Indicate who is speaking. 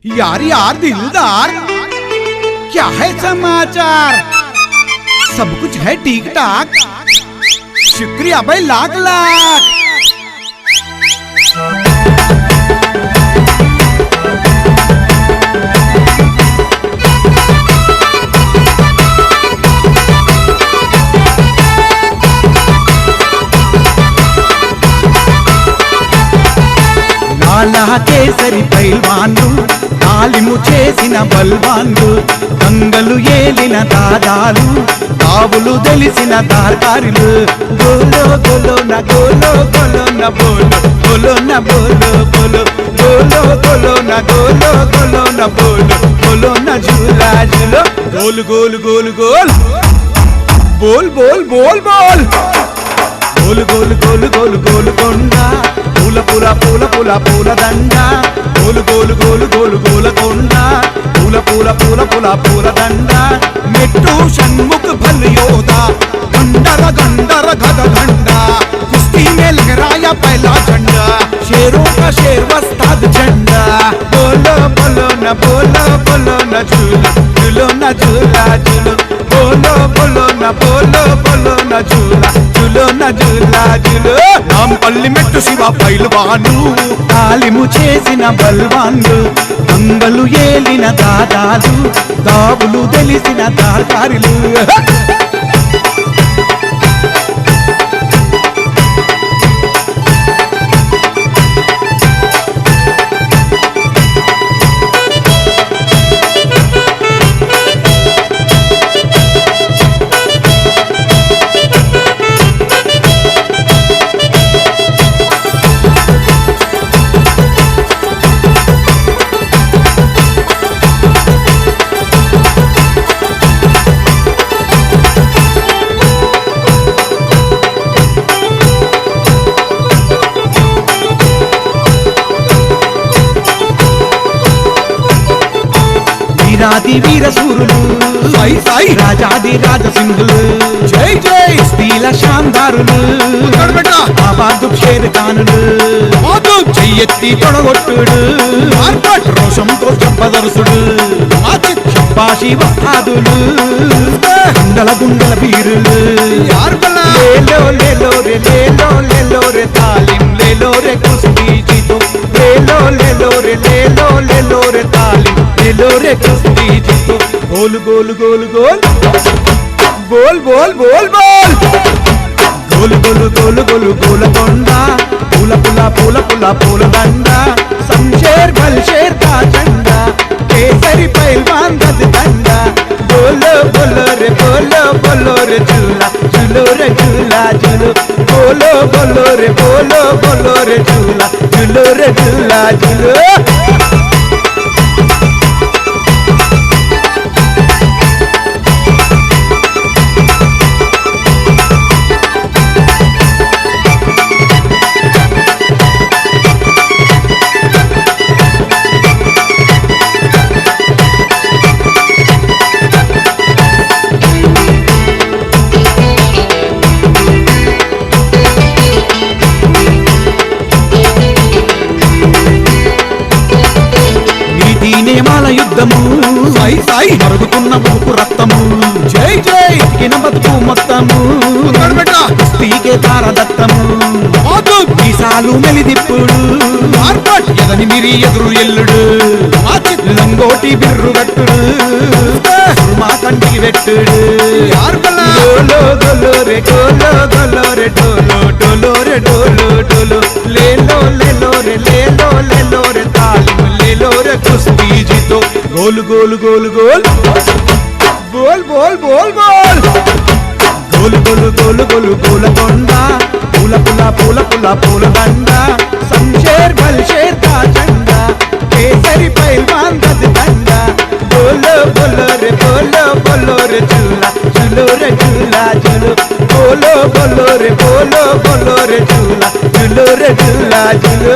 Speaker 1: यार यार दिलदार, क्या है समाचार? सब कुछ है ठीक ठाक? शुक्रिया भाई लाख लाख। నాలా కేసరి పైల్వాన్లు తాలిము చేసిన బల్వాన్లు గంగలు ఏలిన దాదాలు కావులు తెలిసిన దార్కారులు గోలో గోలో నా గోలో గోలో నా బోలో గోలో నా బోలో బోలో గోలో గోలో నా గోలో గోలో నా బోలో గోలో నా జూలా జూలో గోలు గోలు గోలు గోల్ బోల్ బోల్ బోల్ బోల్ గోలు గోలు గోలు గోలు గోలు కొండ పూల పూల పూల పూల పూల దండ గోలు గోలు గోలు గోలు గోల కొండ పూల పూల పూల పూల పూల దండ మెట్టు షణ్ముఖ భల్ योधा गंडर गंडर गद घंडा कुश्ती में लहराया पहला झंडा शेरों का शेर वस्ताद झंडा बोलो बोलो न बोलो बोलो न झूलो झूलो न झूला झूलो बोलो बोलो न बोलो बोलो न झूला झूलो न झूला झूलो नाम पल्ली मेट्टु शिव పైల్వాను తాలిము చేసిన బల్వాన్లు గంగలు ఏలిన దాదాలు దావులు తెలిసిన దార్కారులు వీరాది వీర సూరులు సాయి సాయి రాజాది రాజసింహులు జై జై స్థీల శాందారులు ఆబాదు షేర్ ఖానులు చెయ్యెత్తి తొడగొట్టుడు రోషంతో చెప్పదరుసుడు షబ్బాషి వస్తాదులు గుండల గుండల బీరులు లేలో లేలో రే లేలో లేలో రే తాలిం లేలో రే కుస్తీ జీతో లేలో లేలో రే లేలో లేలో రే తాలిం లేలో రే కుస్తీ జీతో గోల్ గోల్ గోల్ గోల్ బోల్ బోల్ బోల్ బోల్ గోల్ గోల్ గోల్ గోల్ గోల కొండ పూల పూల పూల పూల పూల దండ సంషేర్ భల్ షేర్ కా జెండా కేసరి పైల్వాన్ గద్ దండ బోలో బోలో రే బోలో బోలో రే झूला झूलो रे झूला झूलो बोलो बोलो रे बोलो बोलो रे झूला झूलो रे झूला झूलो నియమాల యుద్ధము సాయి సాయి మరుగుతున్న బతుకు రక్తము జై జై కిన బతుకు మొత్తము కుస్తీకే తారదత్తము మీసాలు మెలిదిప్పుడు ఎదని మిరి ఎదురు ఎల్లుడు లంగోటి బిర్రు గట్టుడు మా కంటికి వెట్టుడు డోలో డోలో రే డోలో డోలో రే డోలో డోలో రే డోలో డోలో లేలో లేలో రే లేలో లేలో రే తాలిము లేలో రే కుస్తీ జీతో గోల్ గోల్ గోల్ గోల్ బోల్ బోల్ బోల్ బోల్ గోల్ గోల్ గోల్ గోల్ గోల కొండ పూల పూల పూల పూల పూల దండ సంషేర్ భల్ షేర్ కా జెండా కేసరి పైల్వాన్ గద్ దండ బోలో బోలో రే బోలో బోలో రే झूला झूलो रे झूला झूलो बोलो बोलो रे बोलो बोलो रे झूला झूलो रे झूला झूलो